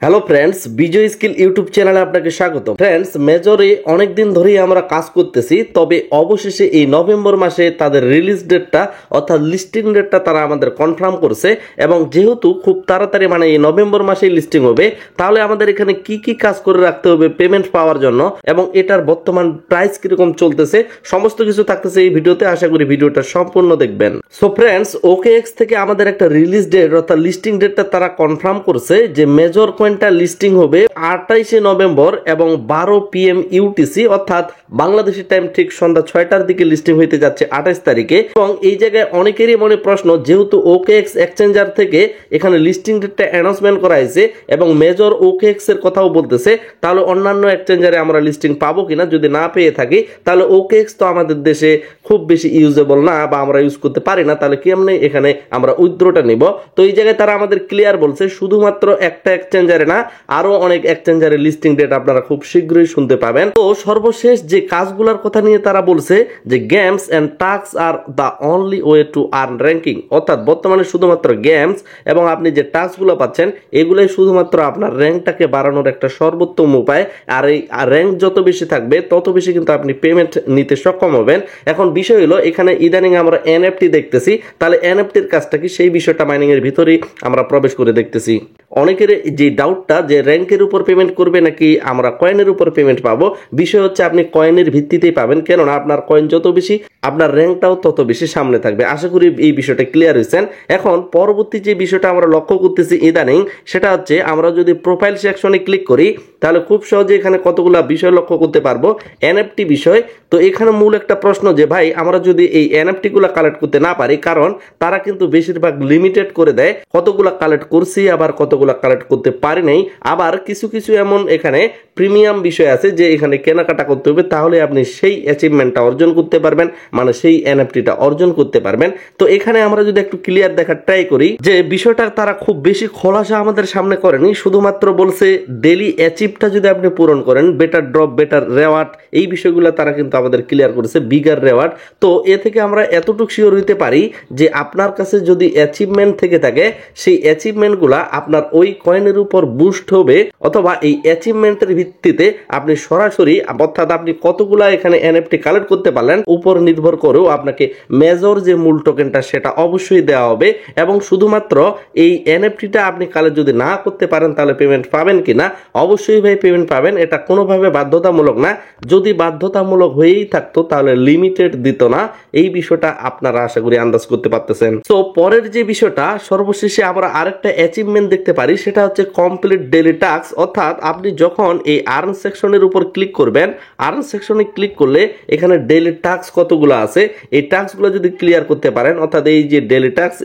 Hello friends, বিজয় skill YouTube চ্যানেলে আপনাকে স্বাগত। ফ্রেন্ডস, মেজরে অনেক দিন ধরেই আমরা কাজ করতেছি, তবে অবশেষে এই নভেম্বর মাসে তাদের রিলিজ ডেটটা অর্থাৎ লিস্টিং ডেটটা তারা আমাদের কনফার্ম করছে। এবং যেহেতু খুব তাড়াতাড়ি মানে এই নভেম্বর মাসেই লিস্টিং হবে, তাহলে আমাদের এখানে কি কি কাজ করে রাখতে হবে পেমেন্ট পাওয়ার জন্য এবং এটার বর্তমান প্রাইস কিরকম চলতেছে সমস্ত কিছু থাকতেছে এই ভিডিওতে। আশা করি ভিডিওটা সম্পূর্ণ দেখবেন। সো ফ্রেন্ডস, OKX থেকে আমাদের একটা রিলিজ ডেট অর্থাৎ লিস্টিং ডেটটা তারা কনফার্ম করছে যে মেজর কয়েনটা লিস্টিং হবে 28শে নভেম্বর এবং 12 PM UTC অর্থাৎ বাংলাদেশের টাইম ঠিক সন্ধ্যা 6টার দিকে লিস্টিং হইতে যাচ্ছে 28 তারিখে। এবং এই জায়গায় অনেকেরই মনে প্রশ্ন, যেহেতু OKX এক্সচেঞ্জার থেকে এখানে লিস্টিং ডেটটা অ্যানাউন্সমেন্ট করা হয়েছে এবং মেজর OKX এর কথাও বলতেছে, তাহলে অন্যান্য এক্সচেঞ্জারে আমরা লিস্টিং পাবো কিনা। যদি না পেয়ে থাকি তাহলে OKX তো আমাদের দেশে খুব বেশি ইউজেবল না বা আমরা ইউজ করতে পারি না, তাহলে কেমনে এখানে আমরা উইথড্রটা নিব। তো এই জায়গায় তারা আমাদের ক্লিয়ার বলছে শুধুমাত্র একটা এক্সচেঞ্জারে না, আরো অনেক এক্সচেঞ্জারের লিস্টিং ডেট আপনারা খুব শীঘ্রই শুনতে পাবেন। তো সর্বশেষ যে কাজগুলোর কথা নিয়ে তারা বলছে যে games and task are the only way to earn ranking, অর্থাৎ বর্তমানে শুধুমাত্র গেমস এবং আপনি যে টাস্কগুলো পাচ্ছেন এগুলোই শুধুমাত্র আপনার র্যাঙ্কটাকে বাড়ানোর একটা সর্বোত্তম উপায়। আর এই র্যাঙ্ক যত বেশি থাকবে তত বেশি কিন্তু আপনি পেমেন্ট নিতে সক্ষম হবেন। এখন বিষয় হলো, এখানে ইদানিং আমরা NFT দেখতেছি, তাহলে NFTর কাজটা কি সেই বিষয়টা মাইনিং এর ভিতরেই আমরা প্রবেশ করে দেখতেছি। অনেকের যে ডাউটটা যে র্যাঙ্কের উপর পেমেন্ট করবে নাকি আমরা কয়েনের উপর পেমেন্ট পাবো, বিষয় হচ্ছে আপনি কয়েনের ভিত্তিতেই পাবেন, কেননা আপনার কয়েন যত বেশি আপনার র্যাঙ্কটাও তত বেশি সামনে থাকবে। আশা করি এই বিষয়টা ক্লিয়ার হয়েছেন। এখন পরবর্তী যে বিষয়টা আমরা লক্ষ্য করতেছি ইদানিং, সেটা হচ্ছে আমরা যদি প্রোফাইল সেকশনে ক্লিক করি তাহলে খুব সহজে এখানে কতগুলো বিষয় লক্ষ্য করতে পারবো NFT বিষয়। তো এখানে মূল একটা প্রশ্ন যে ভাই আমরা যদি এই NFT গুলা কালেক্ট করতে না পারি, কারণ তারা কিন্তু বেশিরভাগ লিমিটেড করে দেয় কতগুলা কালেক্ট করছি আবার কতগুলা কালেক্ট করতে পারি নাই। আবার কিছু কিছু এমন এখানে প্রিমিয়াম বিষয় আছে যে এখানে কেনাকাটা করতে হবে, তাহলে আপনি সেই অ্যাচিভমেন্টটা অর্জন করতে পারবেন, মানে সেই NFTটা অর্জন করতে পারবেন। তো এখানে আমরা যদি একটু ক্লিয়ার দেখার ট্রাই করি যে বিষয়টা তারা খুব বেশি খোলাসা আমাদের সামনে করেনি, শুধুমাত্র বলছে ডেইলি অ্যাচিভটা যদি আপনি পূরণ করেন বেটার ড্রপ বেটার রেওয়ার্ড, এই বিষয়গুলো তারা কিন্তু আমাদের ক্লিয়ার করেছে, বিগার রেওয়ার্ড। তো এ থেকে আমরা এতটুকু শিওর হইতে পারি যে আপনার কাছে যদি অ্যাচিভমেন্ট থেকে থাকে সেই অ্যাচিভমেন্টগুলা আপনার ওই কয়েনের উপর বুস্ট হবে, অথবা এই অ্যাচিভমেন্টের ভিত্তিতে আপনি সরাসরি অর্থাৎ আপনি কতগুলা এখানে NFT কালেক্ট করতে পারলেন উপর নির্ভর করেও আপনাকে মেজর যে মূল টোকেনটা সেটা অবশ্যই দেওয়া হবে। এবং শুধুমাত্র এই NFTটা আপনি কালেক্ট যদি না করতে পারেন তাহলে পেমেন্ট পাবেন কিনা, অবশ্যই ভাই পেমেন্ট পাবেন। এটা কোনোভাবে বাধ্যতামূলক না, যদি বাধ্যতামূলক হয়েই থাকতো তাহলে লিমিটেড দিত না। এই বিষয়টা আপনারা আশা করি আন্দাজ করতে পারতেছেন। তো পরের যে বিষয়টা সর্বশেষে আমরা আরেকটা অ্যাচিভমেন্ট দেখতে পারি, সেটা হচ্ছে কমপ্লিট ডেইলি টাস্ক। অর্থাৎ আপনি যখন এই আর্ন সেকশনের উপর ক্লিক করবেন, আর্ন সেকশনে ক্লিক করলে এখানে ডেইলি টাস্ক কতগুলো আছে এই টাস্কগুলো যদি ক্লিয়ার করতে পারেন, অর্থাৎ এই যে ডেইলি টাস্ক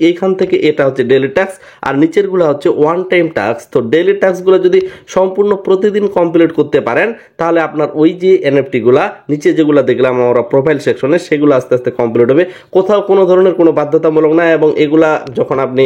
এইখান থেকে এটা হচ্ছে ডেইলি টাস্ক আর নিচের গুলো হচ্ছে ওয়ান টাইম টাস্ক। তো ডেইলি টাস্কগুলো যদি সম্পূর্ণ প্রতিদিন কমপ্লিট করতে পারেন তাহলে আপনার ওই যে NFT গুলা নিচে যেগুলো দেখলাম আমরা প্রোফাইল সেকশনে সেগুলো আস্তে আস্তে কমপ্লিট হবে। কোথাও কোনো ধরনের কোনো বাধ্যতামূলক না, এবং এগুলা যখন আপনি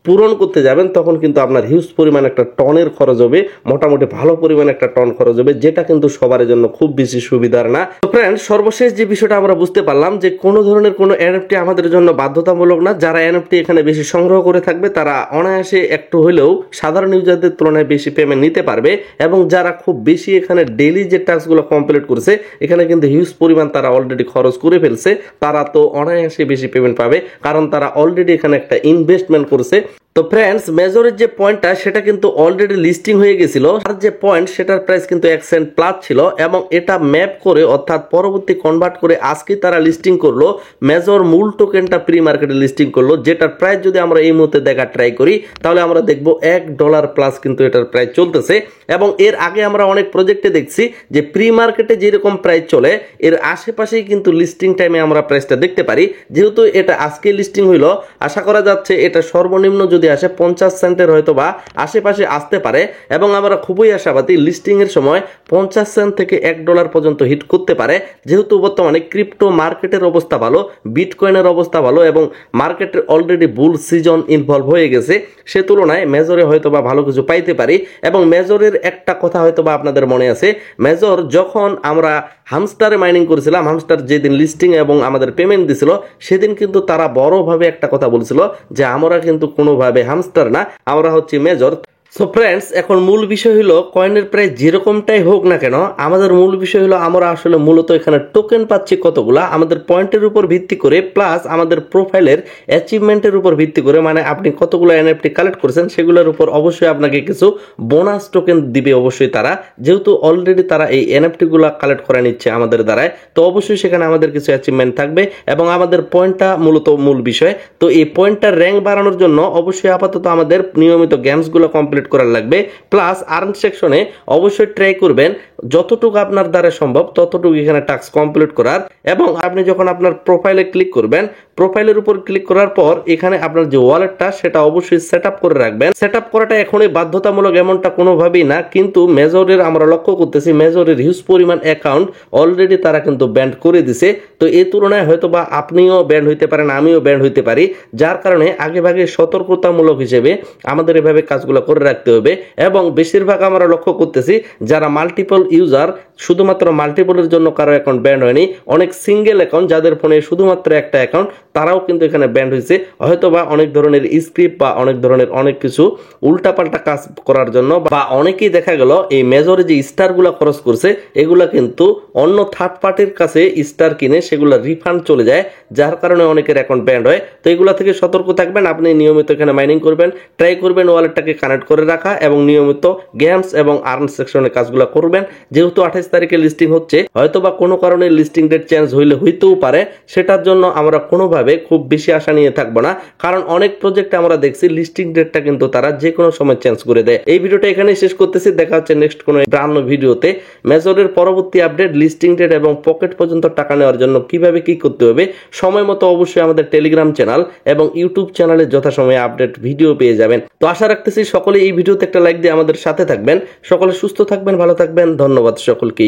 পূরণ করতে যাবেন তখন কিন্তু আপনার হিউজ পরিমাণ একটা টনের খরচ হবে, মোটামুটি ভালো পরিমাণ একটা টন খরচ হবে, যেটা কিন্তু সবার জন্য খুব বেশি সুবিধার না। তো ফ্রেন্ড, সর্বশেষ যে বিষয়টা আমরা বুঝতে পারলাম যে কোনো ধরনের কোনো NFT আমাদের জন্য বাধ্যতামূলক না। যারা NFT এখানে বেশি সংগ্রহ করে থাকবে তারা অনায়াসে একটু হলেও সাধারণ ইউজারদের তুলনায় বেশি পেমেন্ট নিতে পারবে। এবং যারা খুব বেশি এখানে ডেইলি যে টাস্কগুলো কমপ্লিট করছে এখানে কিন্তু হিউজ পরিমাণ তারা অলরেডি খরচ করে ফেলছে, তারা তো অনায়াসে বেশি পেমেন্ট পাবে, কারণ তারা অলরেডি এখানে একটা ইনভেস্টমেন্ট করছে। তো ফ্রেন্ডস, মেজরের যে পয়েন্টটা সেটা কিন্তু অলরেডি লিস্টিং হয়ে গেছিল, আর যে পয়েন্ট সেটার প্রাইস কিন্তু 1 সেন্ট প্লাস ছিল, এবং এটা ম্যাপ করে অর্থাৎ পরবর্তী কনভার্ট করে আজকে তারা লিস্টিং করলো। মেজর মূল টোকেনটা প্রি মার্কেটে লিস্টিং করলো, যেটার প্রাইস যদি আমরা এই মুহূর্তে দেখা ট্রাই করি তাহলে আমরা দেখবো $1 প্লাস কিন্তু এটার প্রাইস চলতেছে। এবং এর আগে আমরা অনেক প্রজেক্টে দেখছি যে প্রি মার্কেটে যেরকম প্রাইস চলে এর আশেপাশেই কিন্তু লিস্টিং টাইমে আমরা প্রাইসটা দেখতে পারি। যেহেতু এটা আজকে লিস্টিং হইলো, আশা করা যাচ্ছে এটা সর্বনিম্ন যদি আসে 50 সেন্টের হয়তো বা আশেপাশে আসতে পারে। এবং আমরা খুবই আশাবাদী লিস্টিং এর সময় 50 সেন্ট থেকে $1 পর্যন্ত হিট করতে পারে, যেহেতু বর্তমানে ক্রিপ্টো মার্কেটের অবস্থা ভালো, বিটকয়েনের অবস্থা ভালো এবং মার্কেটের অলরেডি বুল সিজন ইনভলভ হয়ে গেছে। সে তুলনায় মেজরে হয়তো বা ভালো কিছু পাইতে পারি। এবং মেজরের একটা কথা হয়তো বা আপনাদের মনে আছে, মেজর যখন আমরা হামস্টারে মাইনিং করেছিলাম, হামস্টার যেদিন লিস্টিং এবং আমাদের পেমেন্ট দিছিল সেদিন কিন্তু তারা বড়ভাবে একটা কথা বলছিল যে আমরা কিন্তু কোনোভাবে হামস্টার না, আমরা হচ্ছে মেজর। সো ফ্রেন্ডস, এখন মূল বিষয় হলো কয়েনের প্রাইস যেরকমটাই হোক না কেন, আমাদের মূল বিষয় হলো আমরা আসলে মূলত এখানে টোকেন পাচ্ছি কতগুলা আমাদের পয়েন্টের উপর ভিত্তি করে, প্লাস আমাদের প্রোফাইলের অ্যাচিভমেন্টের উপর ভিত্তি করে, মানে আপনি কতগুলো এনএফটি কালেক্ট করেছেন সেগুলোর উপর অবশ্যই আপনাকে কিছু বোনাস টোকেন দিবে অবশ্যই তারা, যেহেতু অলরেডি তারা এই এনএফটি গুলা কালেক্ট করে নিচ্ছে আমাদের দ্বারায়, তো অবশ্যই সেখানে আমাদের কিছু অ্যাচিভমেন্ট থাকবে এবং আমাদের পয়েন্টটা মূলত মূল বিষয়। তো এই পয়েন্টটার র্যাঙ্ক বাড়ানোর জন্য অবশ্যই আপাতত আমাদের নিয়মিত গেমসগুলো কমপ্লিট করার লাগবে, প্লাস আর্ন সেকশনে অবশ্যই ট্রাই করবেন যতটুকু আপনার দ্বারা সম্ভব ততটুকু এখানে টাস্ক কমপ্লিট করার। এবং আপনি যখন আপনার প্রোফাইলে ক্লিক করবেন, প্রোফাইলের উপর ক্লিক করার পর এখানে আপনার যে ওয়ালেটটা সেটা অবশ্যই সেট আপ করে রাখবেন। সেট আপ করাটা এখনই বাধ্যতামূলক এমনটা কোনোভাবেই না, কিন্তু মেজরের আমরা লক্ষ্য করতেছি মেজরের হিউজ পরিমাণ অ্যাকাউন্ট অলরেডি তারা কিন্তু ব্যান্ড করে দিছে। তো এই তুলনায় হয়তো বা আপনিও ব্যান্ড হইতে পারেন, আমিও ব্যান্ড হইতে পারি, যার কারণে আগেভাগে সতর্কতামূলক হিসেবে আমাদের এভাবে কাজগুলো করে রাখতে হবে। এবং বেশিরভাগ আমরা লক্ষ্য করতেছি যারা মাল্টিপল ইউজার, শুধুমাত্র মাল্টিপলের জন্য কারো অ্যাকাউন্ট ব্যান্ড হয়নি, অনেক সিঙ্গেল অ্যাকাউন্ট যাদের ফোনে শুধুমাত্র একটা অ্যাকাউন্ট তারাও কিন্তু এখানে ব্যান্ড হয়েছে, হয়তো বা অনেক ধরনের স্ক্রিপ্ট বা অনেক ধরনের অনেক কিছু উল্টাপাল্টা কাজ করার জন্য, বা অনেকেই দেখা গেল এই মেজরে যে স্টারগুলো খরচ করছে এগুলা কিন্তু অন্য থার্ড পার্টির কাছে স্টার কিনে সেগুলো রিফান্ড চলে যায়, যার কারণে অনেকের অ্যাকাউন্ট ব্যান্ড হয়। তো এগুলা থেকে সতর্ক থাকবেন, আপনি নিয়মিত এখানে মাইনিং করবেন, ট্রাই করবেন ওয়ালেটটাকে কানেক্ট করে রাখা এবং নিয়মিত গেমস এবং আর্ন সেকশনে কাজগুলো করবেন। যেহেতু 28 তারিখে লিস্টিং হচ্ছে, হয়তো বা কোনো কারণে লিস্টিং ডেট চেঞ্জ হইতেও পারে, সেটার জন্য আমরা কোনোভাবে খুব বেশি আশা নিয়ে থাকবো না, কারণ অনেক প্রজেক্টে আমরা দেখছি লিস্টিং ডেটটা কিন্তু তারা যে কোনো সময় চেঞ্জ করে দেয়। এই ভিডিওটা এখানেই শেষ করতেছি, দেখা হচ্ছে নেক্সট কোনো ব্রান্ড ভিডিওতে। মেজরের পরবর্তী আপডেট, লিস্টিং ডেট এবং পকেট পর্যন্ত টাকা নেওয়ার জন্য কিভাবে কি করতে হবে সময় মতো অবশ্যই আমাদের টেলিগ্রাম চ্যানেল এবং ইউটিউব চ্যানেলে যথাসময়ে আপডেট ভিডিও পেয়ে যাবেন। তো আশা রাখতেছি সকলে এই ভিডিওতে একটা লাইক দিয়ে আমাদের সাথে থাকবেন। সকলে সুস্থ থাকবেন, ভালো থাকবেন, ধন্যবাদ সকলকে।